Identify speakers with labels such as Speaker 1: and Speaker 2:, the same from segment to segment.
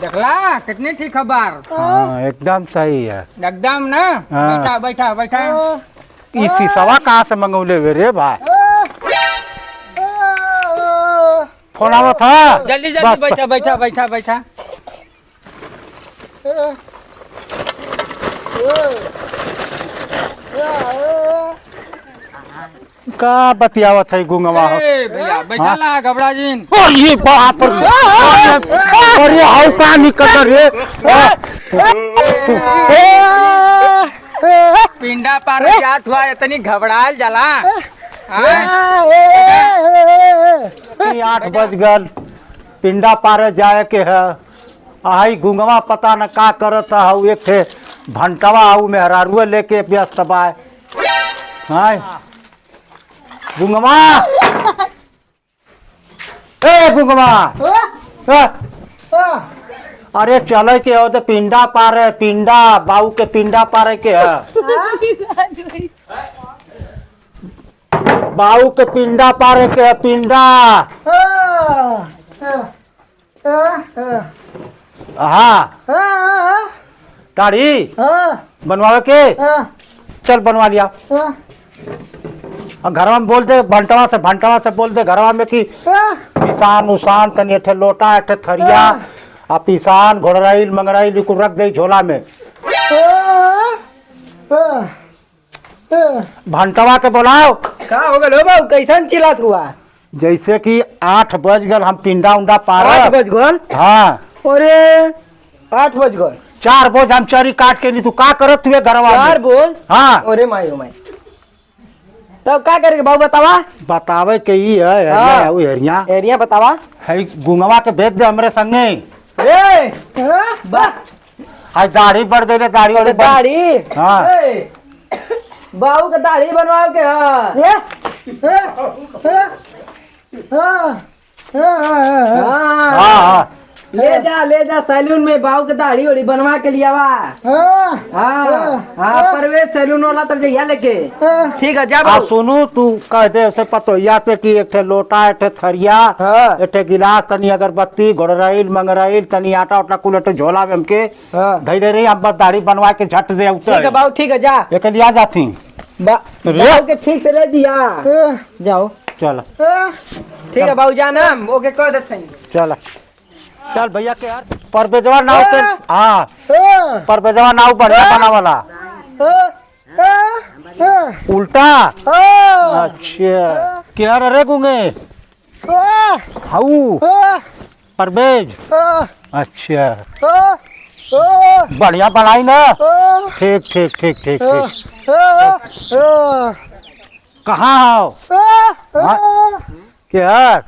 Speaker 1: देखला कितनी ठीक खबर।
Speaker 2: हाँ एकदम सही है
Speaker 1: एकदम ना।
Speaker 2: हाँ।
Speaker 1: बैठा बैठा बैठा।
Speaker 2: ई शीशवा कहाँ से मंगौले हुए रे भाई? फोन आवा था।
Speaker 1: जल्दी जल्दी बैठा बैठा बैठा बैठा।
Speaker 2: का बतियावत है गुंगवा?
Speaker 1: भैया बैठा ला घबरा जीन।
Speaker 2: और ये बाप रे, अरे हाउ का निकल रे?
Speaker 1: पिंडा पार जात हुआ इतनी घबराल जला।
Speaker 2: 8 बज गल, पिंडा पारे जाए के है। आई गुंगवा पता न का करत हऊ। एक थे भंटवा आऊ मेहरारुए लेके व्यस्त बाय। हाय गुंगवा, ए गुंगवा, अरे चले के हो तो पिंडा पारे, पिंडा बाऊ के पिंडा पारे के है। बाऊ के पिंडा पारे के है, पिंडा। हाँ दाढ़ी बनवावे के, चल बनवा लिया। घरवा में बोल दे भंटवा से बोल दे घरवा में कि पिसान उसान तनी एठे लोटा एठे थरिया आ पिसान घोड़राइल मंगराइल को रख दे झोला में। भंटवा के बोलाओ।
Speaker 3: का हो गलो बाबू, कैसन चिल्लात हुआ?
Speaker 2: जैसे कि 8 बज गल, हम पिंडा उंडा पार।
Speaker 3: 8 बज गल?
Speaker 2: हाँ
Speaker 3: अरे 8 बज गल।
Speaker 2: 4 बोझ हम चरी काट के ली, तू का करत तुए घरवा में?
Speaker 3: 4 बोझ?
Speaker 2: हाँ।
Speaker 3: अरे माई ओ माई, तब का करेंगे बाबू बतावा?
Speaker 2: बतावे के ही है।
Speaker 3: हाँ।
Speaker 2: हरिया
Speaker 3: एरिया बतावा।
Speaker 2: है गुंगवा के भेज दे हमरे संगे।
Speaker 3: ए बा
Speaker 2: हाय दाढ़ी बढ़ गई, दाढ़ी वाली
Speaker 3: दाढ़ी।
Speaker 2: हाँ।
Speaker 3: बाबू के दाढ़ी बनवाओ के?
Speaker 2: हाँ हाँ
Speaker 3: ले जा सैलून में बाबू के दाढ़ी ओढ़ी बनवा के लिया वा। हाँ परवेज सैलून वाला तर जइया लेके। ठीक है जा बाबू।
Speaker 2: सुनू तू कह दे उसे पतोहिया से कि एक ठे लोटा एक ठे थरिया एक ठे गिलास तनी अगरबत्ती घोड़राइल मंगराइल तनी आटा उटा कुल एक झोला में हमके धैर्य रही। हम बस दाढ़ी बनवा के झट दे उतर।
Speaker 3: ठीक है बाबू, ठीक है जा।
Speaker 2: एक लिया जाती
Speaker 3: बाबू के ठीक से ले जिया। जाओ
Speaker 2: चल।
Speaker 3: ठीक है बाबू जाना ओके कह देते हैं।
Speaker 2: चल चल भैया के यार परबेजवा नाव के। हाँ परबेजवा नाव बढ़िया बना वाला उल्टा। अच्छा क्या रे गुंगे हाउ परबेज? अच्छा बढ़िया बनाई ना। ठीक ठीक ठीक ठीक ठीक। कहाँ हो? क्या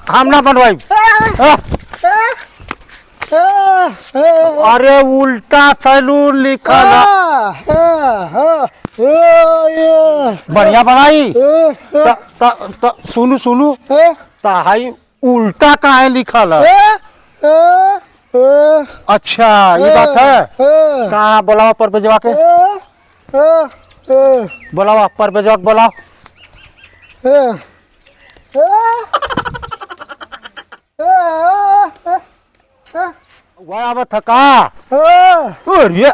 Speaker 2: हम ना बनवाई। अरे उल्टा सैलून लिखल बढ़िया बनाई। सुनू सुनू ताहाई उल्टा काहे लिखल है? अच्छा ये बात है। कहाँ बोलावा परबेजवा के? बोलावा परबेजवा के बोलाओ। वह थका। अरे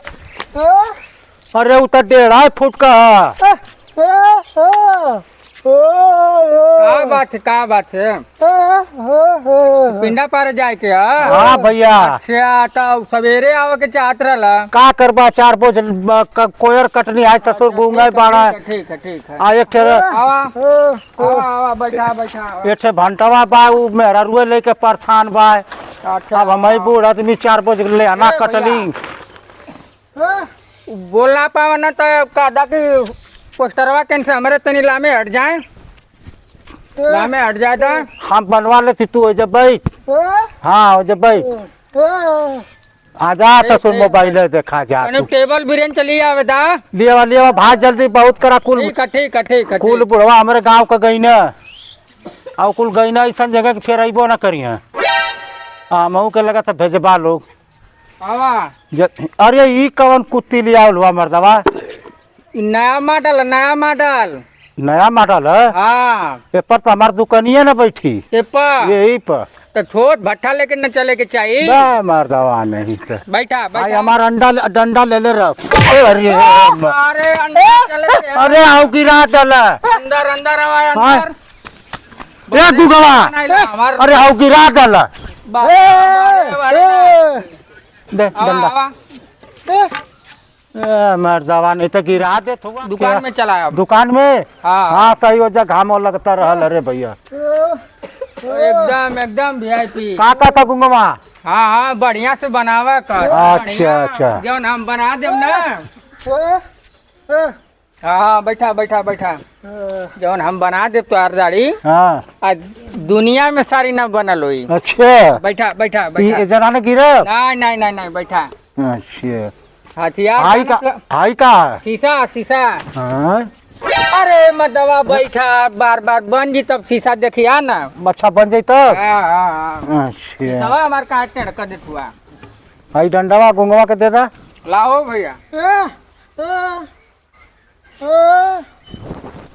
Speaker 2: अरे वो तो 1.5 फुट का है।
Speaker 1: का बात है? पिंडा पार जाए के?
Speaker 2: हाँ भैया।
Speaker 1: अच्छा तो सवेरे आवे के चाहत रहला।
Speaker 2: का करबा 4 बोझ कोयर कटनी है ससुर घूंगा बाड़ा।
Speaker 1: ठीक है ठीक है।
Speaker 2: आ एक ठे
Speaker 1: आवा आवा बैठा बैठा।
Speaker 2: एक ठे भंटवा बा उ मेहरारुए लेके परेशान बा।
Speaker 1: अच्छा
Speaker 2: अब हम बूढ़ आदमी 4 बोझ ले आना कटली।
Speaker 1: बोलना पावा ना तो कादा की पोस्टरवा कैंसिल हमारे तनी लामे हट जाए। लामे हट जाए तो
Speaker 2: हम बनवा लेती, तू हो जब बैठ। हाँ हो जब बैठ। आजा ससुर मोबाइल देखा जा।
Speaker 1: टेबल बिरियानी चली आवे दा।
Speaker 2: लिया भात जल्दी बहुत करा कुल।
Speaker 1: ठीक है ठीक है ठीक है।
Speaker 2: कुल बुढ़वा हमारे गांव का गई ना और कुल गई ना ऐसा जगह के फिर अबो ना करी है। हाँ महू के लगा था भेजबा लोग।
Speaker 1: आवा
Speaker 2: अरे ई कवन कुत्ती ले आवल हुआ मर्दवा?
Speaker 1: इ नया मॉडल
Speaker 2: नया मॉडल है?
Speaker 1: हाँ
Speaker 2: पेपर पर हमार दुकानिया न बैठी
Speaker 1: पेपर
Speaker 2: यही पर
Speaker 1: तो छोट भट्ठा लेके न चले के चाहिए।
Speaker 2: बे मर्दवा नहीं तो
Speaker 1: बैठा
Speaker 2: भाई
Speaker 1: बैठा
Speaker 2: हमार डंडा ले ले रख। अरे
Speaker 1: अरे अंदर चले के है।
Speaker 2: अरे आओ गिरा डल
Speaker 1: अंदर अंदर आवा अंदर
Speaker 2: ए गुगवा
Speaker 1: हमार
Speaker 2: अरे आओ गिरा डल दे
Speaker 1: आवा
Speaker 2: डंडा
Speaker 1: आवा
Speaker 2: ए मर्दवा नहीं तो गिरा दे थोड़ा
Speaker 1: दुकान में चला अब।
Speaker 2: दुकान में
Speaker 1: हाँ
Speaker 2: हाँ सही हो जा घामो लगता रहल। अरे भैया
Speaker 1: एकदम वीआईपी।
Speaker 2: का था गुंगवा?
Speaker 1: हाँ हाँ बढ़िया से बनावा कर।
Speaker 2: अच्छा, अच्छा।
Speaker 1: जौन हम बना देम ना। हाँ बैठा बैठा बैठा जौन हम बना दे तो दाढ़ी
Speaker 2: हाँ
Speaker 1: आज दुनिया में सारी ना बनल हुई।
Speaker 2: अच्छा
Speaker 1: बैठा बैठा बैठा
Speaker 2: जना ने गिरे?
Speaker 1: नहीं नहीं नहीं नहीं बैठा।
Speaker 2: अच्छा
Speaker 1: हथियार
Speaker 2: हाई का हाई का
Speaker 1: शीशा शीशा।
Speaker 2: हाँ
Speaker 1: अरे मदवा बैठा बार बार बन जी तब शीशा देखिया ना।
Speaker 2: अच्छा बन जाई तो
Speaker 1: हाँ हाँ हाँ
Speaker 2: अच्छा
Speaker 1: दवा हमारे कहा टेढ़ देत हुआ।
Speaker 2: हाई डंडवा गुंगवा के दे दा।
Speaker 1: लाओ भैया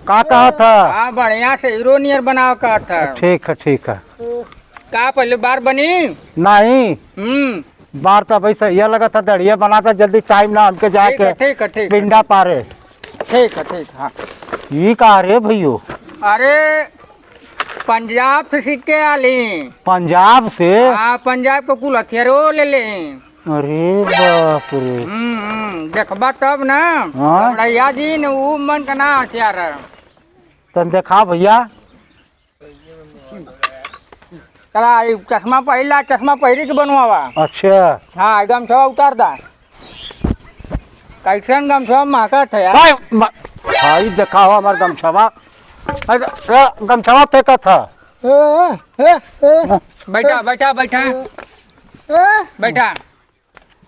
Speaker 2: का कहा था?
Speaker 1: हाँ बढ़िया से हीरो नियर बनाओ का था।
Speaker 2: ठीक है ठीक है।
Speaker 1: का पहले बार बनी?
Speaker 2: नहीं बार तो वैसे यह लगा था दड़िया बना था जल्दी टाइम ना हमके
Speaker 1: ठीक है
Speaker 2: जाके
Speaker 1: ठीक है ठीक
Speaker 2: पिंडा पारे।
Speaker 1: ठीक है ठीक हाँ।
Speaker 2: ये कहा रे भैयो?
Speaker 1: अरे पंजाब से सीख के आली।
Speaker 2: पंजाब से?
Speaker 1: हाँ पंजाब को कुल हथियारो ले ले।
Speaker 2: अरे बाप रे
Speaker 1: देखबा तब ना।
Speaker 2: हाँ?
Speaker 1: भैया जी ने वो मन का ना हथियार है।
Speaker 2: तन देखा भैया
Speaker 1: चला ई चश्मा पहिला चश्मा पहिरी के बनवावा।
Speaker 2: अच्छा
Speaker 1: हाँ गमछवा उतार दा। कैसन गमछवा महका था यार।
Speaker 2: भाई देखा हो हमार गमछवा गमछवा फेंका था।
Speaker 1: बैठा बैठा बैठा बैठा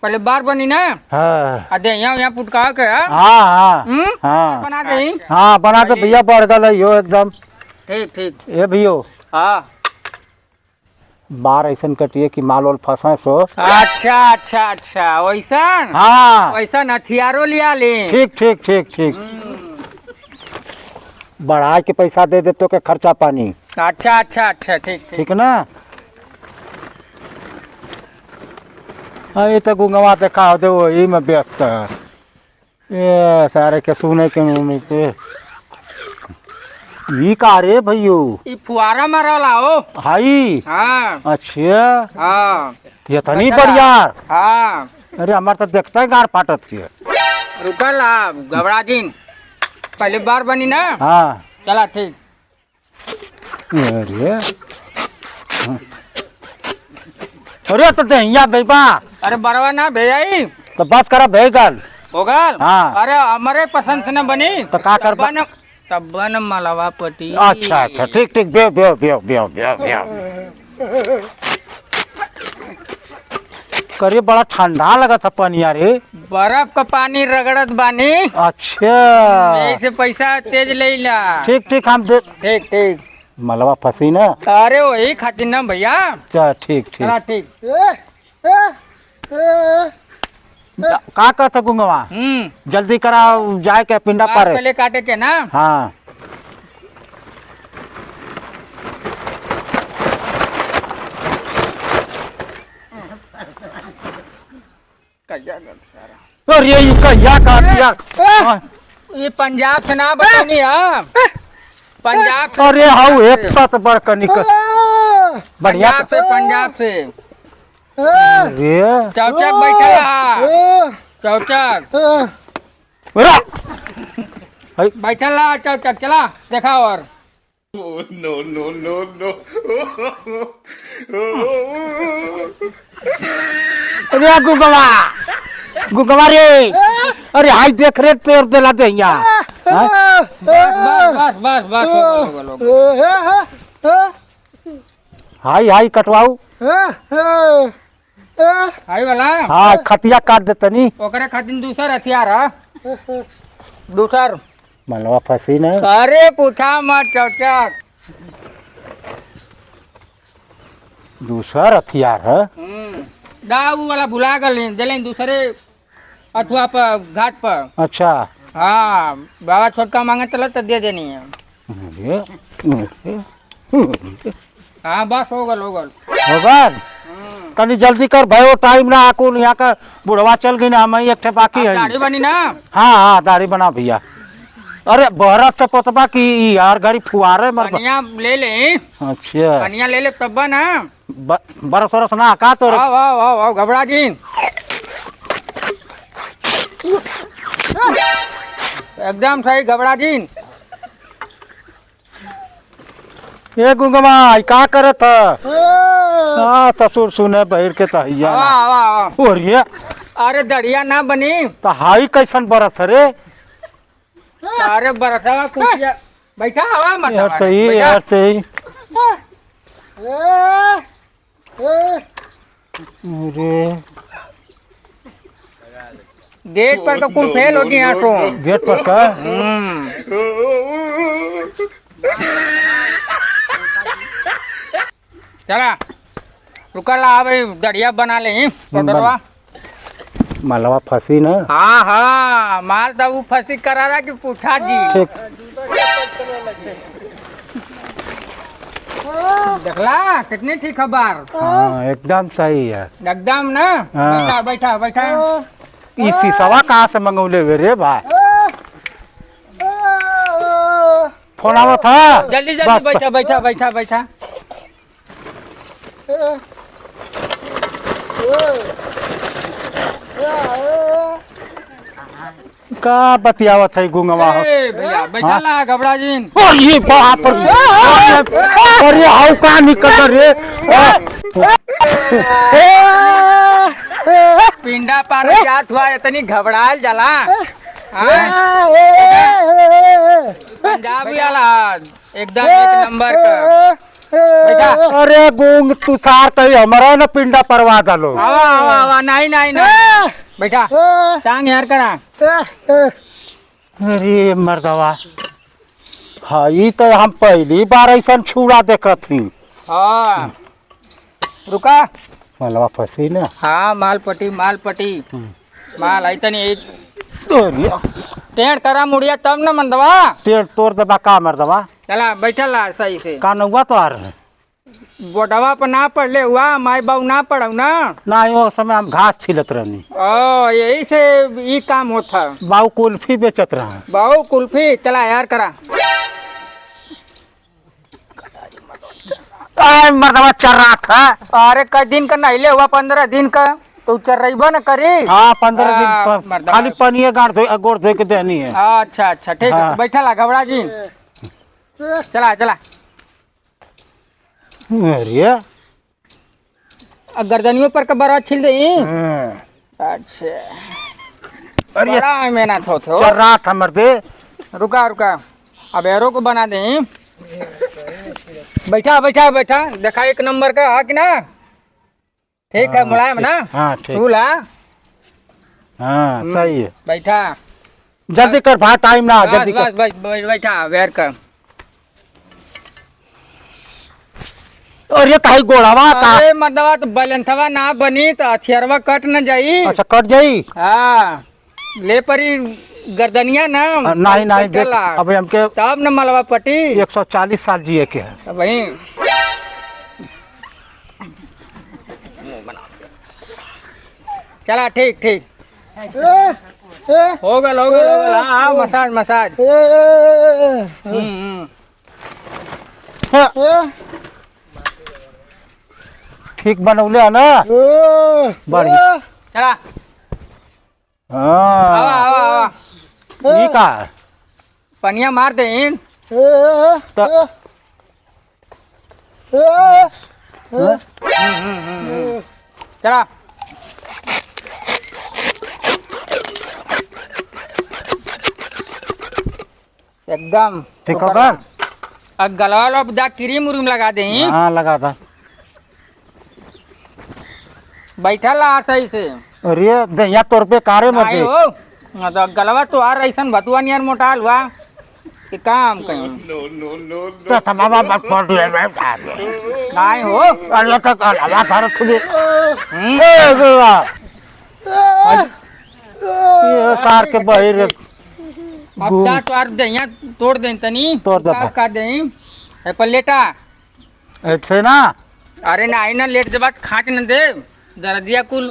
Speaker 1: पहले बार बनी ना।
Speaker 2: हाँ
Speaker 1: अरे यहाँ पुटका के
Speaker 2: हाँ हाँ हाँ
Speaker 1: बना दे।
Speaker 2: हाँ बना दे भैया बढ़ गल यो एकदम।
Speaker 1: ठीक ठीक
Speaker 2: ए भैयो
Speaker 1: हाँ
Speaker 2: बार ऐसा कटिए कि माल वाल फंसा सो।
Speaker 1: अच्छा अच्छा अच्छा वैसा
Speaker 2: हाँ
Speaker 1: वैसा हथियारो लिया ले।
Speaker 2: ठीक ठीक ठीक ठीक बढ़ा के पैसा दे दे तो के खर्चा पानी।
Speaker 1: अच्छा अच्छा अच्छा ठीक ठीक
Speaker 2: ठीक ना? ये तो गुंगवा देखा दे वही में व्यस्त है। ये सारे के सुने के मुँह पे ये का रे भैयो?
Speaker 1: ई फुआरा मारला हो।
Speaker 2: हाई
Speaker 1: हाँ
Speaker 2: अच्छा
Speaker 1: हाँ
Speaker 2: ये तो नहीं
Speaker 1: अच्छा।
Speaker 2: बढ़िया।
Speaker 1: हाँ
Speaker 2: अरे हमार तो देखता है गार फाटत के।
Speaker 1: रुकल आप घबरा दिन पहले बार बनी ना।
Speaker 2: हाँ
Speaker 1: चला ठीक।
Speaker 2: अरे अरे तो दहिया बेबा
Speaker 1: अरे बरवा ना भेजाई
Speaker 2: तो बस करा भेगल
Speaker 1: होगा।
Speaker 2: हाँ।
Speaker 1: अरे हमारे पसंद से न बनी
Speaker 2: तो का कर
Speaker 1: तब बन मलवा पटी।
Speaker 2: अच्छा अच्छा ठीक ठीक बेव बेव बेव बेव बेव बेव करिए बड़ा ठंडा लगा था पनिया रे।
Speaker 1: बर्फ का पानी रगड़त बानी।
Speaker 2: अच्छा
Speaker 1: ऐसे पैसा तेज ले ला।
Speaker 2: ठीक ठीक हम दे
Speaker 1: ठीक ठीक
Speaker 2: मलवा फंसी ना।
Speaker 1: अरे वही खातिर ना भैया।
Speaker 2: अच्छा ठीक ठीक
Speaker 1: चला ठीक।
Speaker 2: का कहता गुंगवा जल्दी करा जाए के पिंडा
Speaker 1: बार
Speaker 2: पारे।
Speaker 1: पहले काटे के ना।
Speaker 2: हाँ अरे ये कहिया काट दिया?
Speaker 1: ये पंजाब से ना बतानी है। पंजाब से।
Speaker 2: अरे हाउ एक साथ बड़ कनिक बढ़िया।
Speaker 1: पंजाब से
Speaker 2: अरे
Speaker 1: चौचक बैठा चौचक बैठा ला चौचक चला देखा और
Speaker 2: अरे गुगवा रे अरे हाई देख रे तोड़ देला दहिया।
Speaker 1: बस बस बस
Speaker 2: हाई हाई कटवाऊ।
Speaker 1: हाई वाला।
Speaker 2: हाँ खतिया काट दे तनी।
Speaker 1: ओकरे खातिर दूसर हथियार है। दूसर
Speaker 2: मलवा फंसी ना।
Speaker 1: अरे पूछा मत चौचक।
Speaker 2: दूसर हथियार है
Speaker 1: दाऊ वाला भुला गए दिले दूसरे अथवा पर घाट पर।
Speaker 2: अच्छा
Speaker 1: हाँ बाबा छोटका मांगे चलो तो दे देनी है। हाँ बस हो गल
Speaker 2: होगा तनी जल्दी कर भयो टाइम ना आको यहाँ का बुढ़वा चल गई ना हम एक ठे बाकी है।
Speaker 1: दाढ़ी बनी ना।
Speaker 2: हाँ हाँ दाढ़ी बना भैया। अरे बहरा से पतबा की यार गाड़ी फुआरे मर
Speaker 1: कनिया ले ले।
Speaker 2: अच्छा
Speaker 1: कनिया ले ले तब ना
Speaker 2: बरस वरस ना का तो
Speaker 1: आओ आओ आओ आओ घबरा जी। एकदम सही घबरा जी।
Speaker 2: ये गुंगमा का करत हाँ ससुर सुने बहिर के तहिया
Speaker 1: आओ आओ आओ।
Speaker 2: और ये
Speaker 1: अरे दड़िया ना बनी।
Speaker 2: तो हाई कैसन बरस रे।
Speaker 1: अरे बरसावा कुछ बैठा हवा मत
Speaker 2: यार सही यार सही। अरे
Speaker 1: गेट पर तो कुल फेल हो गई यहाँ तो।
Speaker 2: गेट पर का
Speaker 1: चला रुका ला भाई दड़िया बना ले पटरवा।
Speaker 2: मलवा फंसी ना।
Speaker 1: हाँ हाँ माल तो वो फंसी करा रहा कि पूछा जी।
Speaker 2: ठीक
Speaker 1: देखला कितनी थी खबर।
Speaker 2: हाँ एकदम सही है
Speaker 1: एकदम ना।
Speaker 2: हाँ।
Speaker 1: बैठा बैठा बैठा।
Speaker 2: ई शीशवा कहाँ से मंगौले हुए रे भाई। फोन आवा था
Speaker 1: जल्दी
Speaker 2: बस,
Speaker 1: जल्दी बैठा बैठा बैठा बैठा।
Speaker 2: का बतियावत है गुंगवा हो।
Speaker 1: ए भैया बैठा ला घबरा जी।
Speaker 2: ओ ये बाप रे अरे हाउ का निकल रे।
Speaker 1: पिंडा पार जात हुआ इतनी घबराल जला। पंजाबी वाला एकदम एक नंबर का। बैठा
Speaker 2: अरे गुंग तुषार तो हमारा ना पिंडा परवा डालो।
Speaker 1: आवा आवा आवा नहीं नहीं नहीं बैठा टांग यार करा।
Speaker 2: अरे मर्दवा हाई तो हम पहली बार ऐसा छुड़ा देखत थी।
Speaker 1: हाँ रुका।
Speaker 2: मलवा फंसी ना।
Speaker 1: हाँ माल पटी माल आई तनी
Speaker 2: अरे
Speaker 1: टेढ़ करा मुड़िया तब न मंदवा।
Speaker 2: टेढ़ तोड़ दबा का मर्दवा
Speaker 1: चला बैठा ला सही से।
Speaker 2: का नौवा तो आ रहे
Speaker 1: बोटवा पर ना पढ़ ले हुआ माई बाबू ना पढ़ऊ ना।
Speaker 2: ना वो समय हम घास छिलत रहनी।
Speaker 1: ओ यही से ये काम होता।
Speaker 2: बाऊ कुल्फी बेचत रहा।
Speaker 1: बाबू कुल्फी चला यार करा।
Speaker 2: मर्दवा चल रहा था।
Speaker 1: अरे कई दिन का नहीं ले हुआ 15 दिन का तो चल रही न करी।
Speaker 2: हाँ 15 दिन
Speaker 1: हाँ,
Speaker 2: तो
Speaker 1: मर्दवा।
Speaker 2: खाली पनिया गोड़ धो के देनी है।
Speaker 1: अच्छा अच्छा ठीक है
Speaker 2: हाँ।
Speaker 1: बैठा ला घबरा जी। चला चला
Speaker 2: अरे
Speaker 1: गर्दनियों पर का बड़ा छिल दे। अच्छा
Speaker 2: अरे
Speaker 1: बड़ा मेहनत हो
Speaker 2: चल रहा था मर्दे।
Speaker 1: रुका रुका अब एरो को बना दे। बैठा बैठा बैठा देखा एक नंबर का है कि ना। ठीक है मुलायम ना।
Speaker 2: हाँ ठीक
Speaker 1: फूला
Speaker 2: हाँ सही है।
Speaker 1: बैठा
Speaker 2: जल्दी कर भाई टाइम ना
Speaker 1: बस
Speaker 2: जल्दी कर।
Speaker 1: बस बस बैठा वेर कर।
Speaker 2: और ये ताई गोड़ावा का
Speaker 1: अरे मर्दवा तो बलंथवा ना बनी तो हथियारवा कट न जाई।
Speaker 2: अच्छा कट जाई।
Speaker 1: हाँ ले परी गर्दनिया ना।
Speaker 2: नहीं नहीं देख
Speaker 1: चला।
Speaker 2: अब हमके
Speaker 1: तब न मलवा पटी
Speaker 2: 140 साल जिए के है।
Speaker 1: तो वही चला ठीक ठीक हो गल हाँ हाँ मसाज मसाज।
Speaker 2: ठीक बनौले है ना बड़ी।
Speaker 1: चला
Speaker 2: हाँ
Speaker 1: आवा आवा आवा
Speaker 2: ठीक है
Speaker 1: पनिया मार दे।
Speaker 2: तो
Speaker 1: चला एकदम
Speaker 2: ठीक होगा।
Speaker 1: अब गलवा लो दा क्रीम उरीम लगा दे।
Speaker 2: हाँ लगा था।
Speaker 1: बैठा ला सही से।
Speaker 2: अरे दैया तोर पे कारे मत
Speaker 1: आई
Speaker 2: दे।
Speaker 1: हो तो गलवा तो आ रही सन भतुआ नियर मोटा हुआ। कि काम कहीं
Speaker 2: तो तमामा मत पड़ रही है बेटा
Speaker 1: नहीं हो
Speaker 2: अल्लाह का अलावा थारा तुझे ए गुआ ये सार के बहिर
Speaker 1: अब जा तो आर दहिया तोड़ दे तनी
Speaker 2: तोड़ दे।
Speaker 1: का दे है पर लेटा
Speaker 2: ऐसे ना
Speaker 1: अरे ना ना लेट के बाद खाट न दे जरा दिया कुल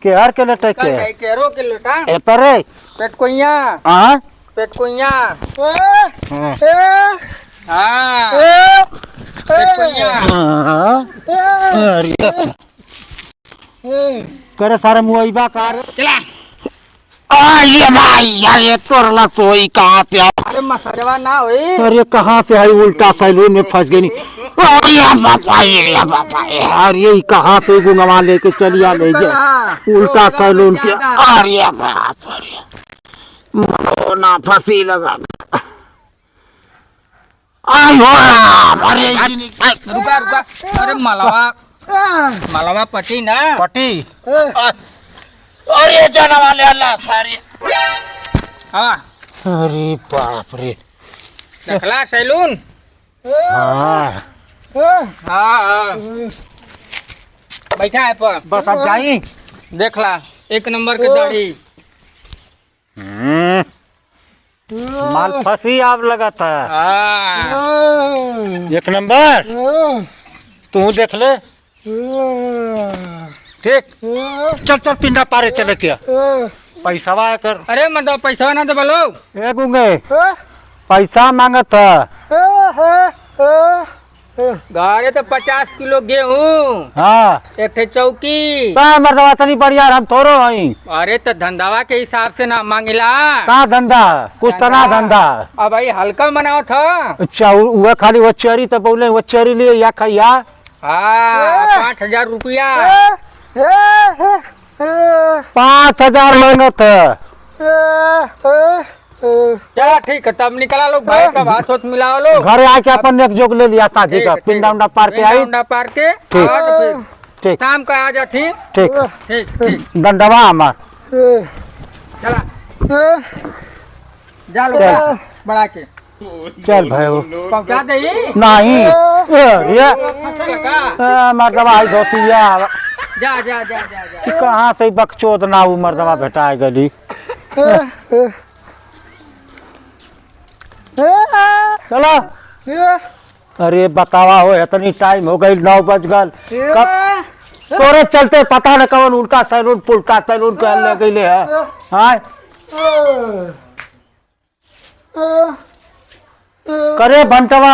Speaker 2: के हर के लेटे
Speaker 1: कल
Speaker 2: के
Speaker 1: गई केरो के लेटा
Speaker 2: एतरे
Speaker 1: पेट कोइया
Speaker 2: हां
Speaker 1: पेट कोइया
Speaker 2: हां
Speaker 1: हाँ पेट कोइया
Speaker 2: अरे करे सारे मुआइबा कार
Speaker 1: चला
Speaker 2: ये भाई यार ये तोरला सोई कहाँ से आ
Speaker 1: अरे मसरवा ना होई
Speaker 2: अरे कहाँ से आई उल्टा सैलून में फंस गई अरे बाबा यार ये कहाँ से गुंगवा लेके चलिया ले जाए उल्टा सैलून के अरे बाप रे ना फंसी लगा आई हो अरे
Speaker 1: रुका रुका अरे मलवा पटी ना
Speaker 2: पटी अरे जाना वाले अल्लाह सारे
Speaker 1: हाँ
Speaker 2: अरे बाप रे
Speaker 1: देखला सैलून
Speaker 2: हाँ
Speaker 1: हाँ बैठा है पर
Speaker 2: बस अब जाई
Speaker 1: देखला एक नंबर के दाढ़ी
Speaker 2: माल फंसी आप लगा था
Speaker 1: हाँ
Speaker 2: एक नंबर तू देख ले ठीक चल चल पिंडा पारे चले क्या पैसा वाया कर
Speaker 1: अरे मतलब पैसा ना दे बोलो
Speaker 2: ए गुंगे पैसा मांगत
Speaker 1: गाड़े तो 50 किलो गेहूँ
Speaker 2: हाँ
Speaker 1: एक ठे चौकी
Speaker 2: मर्दवा तनी बढ़िया हम थोड़ो हई
Speaker 1: अरे तो धंधावा के हिसाब से ना मांगिला
Speaker 2: का धंधा कुछ तना धंधा
Speaker 1: अब भाई हल्का बनाओ था
Speaker 2: अच्छा वह खाली वो चेरी तो बोले वो चेरी लिए या खैया
Speaker 1: हाँ 5000 रुपया
Speaker 2: 5000 मांगत
Speaker 1: चला ठीक है तब निकला लोग भाई का हाथ होत मिलाओ लोग
Speaker 2: घरे आके अपन एक जोग ले लिया साझी का पिंडा उंडा पार के आई
Speaker 1: पिंडा पार के
Speaker 2: ठीक।
Speaker 1: हाँ, तो फिर
Speaker 2: ठीक
Speaker 1: शाम का आ जाती
Speaker 2: ठीक
Speaker 1: ठीक ठीक
Speaker 2: दंडवा हमार
Speaker 1: चला जा लो
Speaker 2: चल।
Speaker 1: बढ़ा के
Speaker 2: चल भाई वो
Speaker 1: पहुंचा दे
Speaker 2: नहीं ये
Speaker 1: फसल का
Speaker 2: मर्दवा आई धोतिया
Speaker 1: जा जा जा जा जा
Speaker 2: कहाँ से बकचोद ना वो मर्दवा भेटा गली चलो अरे बतावा हो इतनी टाइम हो गई 9 बज गल तोरे चलते पता न कौन उल्टा सैलून पुल्टा सैलून कर ले गई है हाँ करे बंटवा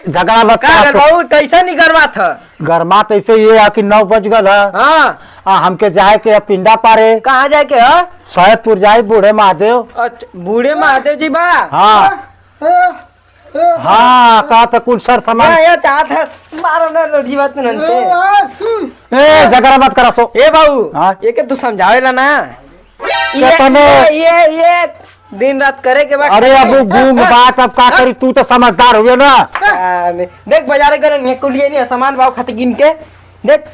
Speaker 2: झगड़ा मत कर
Speaker 3: बाबू कैसा नहीं करवा था
Speaker 2: गरमा तो ऐसे ये है कि 9 बज गल है
Speaker 3: हाँ
Speaker 2: हमके जाए के पिंडा पारे
Speaker 3: कहाँ जाए के है
Speaker 2: सैदपुर जाए बूढ़े महादेव
Speaker 3: अच्छा बूढ़े महादेव जी बा
Speaker 2: हाँ हाँ का तो कुछ सर सामान
Speaker 3: ये चाहत है मारो ना लोड़ी बात नंते
Speaker 2: ए झगड़ा मत करा सो
Speaker 3: ए बाबू
Speaker 2: हाँ?
Speaker 3: ये के तू समझावेला ना
Speaker 2: ये
Speaker 3: ये दिन रात करे के बाद
Speaker 2: अरे अब घूम बात अब का करी तू तो समझदार हुए ना
Speaker 3: देख बाजारे करे निकुलिए नहीं सामान भाव खाते गिन के देख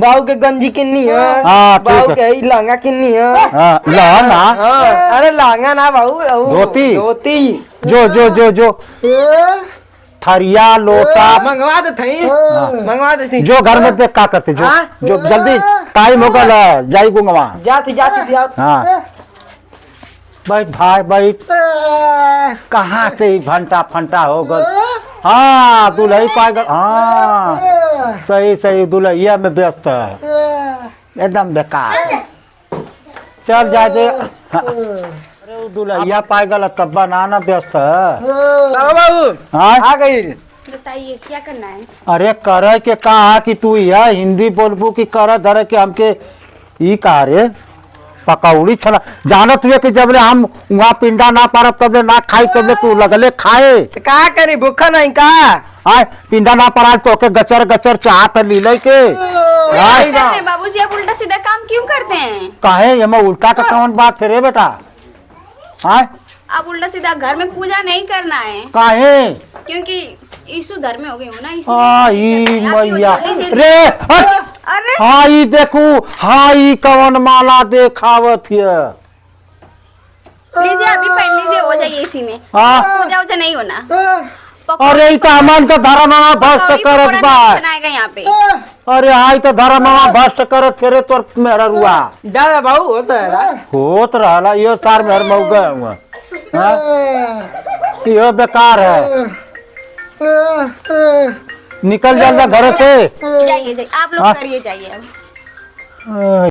Speaker 3: बाऊ के गंजी किन्नी है
Speaker 2: हाँ, ठीक
Speaker 3: बाऊ
Speaker 2: है।
Speaker 3: के लहंगा किन्नी है
Speaker 2: हाँ, लहन ना
Speaker 3: हाँ, अरे लहंगा ना बाऊ
Speaker 2: धोती?
Speaker 3: धोती
Speaker 2: जो जो जो जो थरिया लोटा
Speaker 3: मंगवा दे थई मंगवा दे थी
Speaker 2: जो घर में देख का करते जो
Speaker 3: हाँ?
Speaker 2: जो जल्दी टाइम हो गया जाई गुंगवा
Speaker 3: जाती जाती
Speaker 2: हाँ बैठ भाई बैठ कहाँ से ही घंटा फंटा हो गल हाँ दुल्ही पा गल हाँ सही सही दुल्हिया में व्यस्त है एकदम बेकार चल जा दे हाँ। अरे वो दुल्हिया पा गल तब बनाना व्यस्त है
Speaker 3: बाबू
Speaker 2: हाँ
Speaker 3: आ गई
Speaker 4: बताइए क्या करना है।
Speaker 2: अरे करे के कहा कि तू यह हिंदी बोलबू कि कर धरे के हमके ई कहा रे पकौड़ी छला जानत हुए कि जबले हम वहाँ पिंडा ना पारब तबले ना खाई तबले तू लगले खाए
Speaker 3: का करी भूखा नहीं का
Speaker 2: आय पिंडा ना पारा तो के गचर गचर चाहत लीले के आय
Speaker 4: करते हैं बाबूजी, आप उल्टा सीधा काम क्यों करते हैं।
Speaker 2: काहे ये में उल्टा का कौन बात है रे बेटा आय
Speaker 4: आप उल्टा सीधा घर में पूजा नहीं करना है
Speaker 2: काहे
Speaker 4: क्योंकि यीशु धर्म में हो गए हो ना
Speaker 2: आई मैया रे हट
Speaker 4: अरे
Speaker 2: हाई देखू हाई कवन माला देखावत है
Speaker 4: लीजिए अभी पढ़ लीजिए हो जाइए इसी में,
Speaker 2: हाँ।
Speaker 4: पूजा वूजा नहीं होना।
Speaker 2: अरे ई तो अमन का धर्म भ्रष्ट
Speaker 4: पकौड़ी
Speaker 2: करत
Speaker 4: पकौड़ा
Speaker 2: बा।
Speaker 4: नहीं बनाएगा यहाँ पे।
Speaker 2: अरे आई तो धर्म भ्रष्ट करत फिरे तोर मेहरुआ
Speaker 3: ज्यादा भाऊ होता है ना।
Speaker 2: होत रहला यो सार मेहर मौगा हुआ। हाँ? यो बेकार है, निकल जा घर से।
Speaker 4: जाइए जाइए, आप लोग
Speaker 2: हाँ।
Speaker 4: करिए, जाइए अब।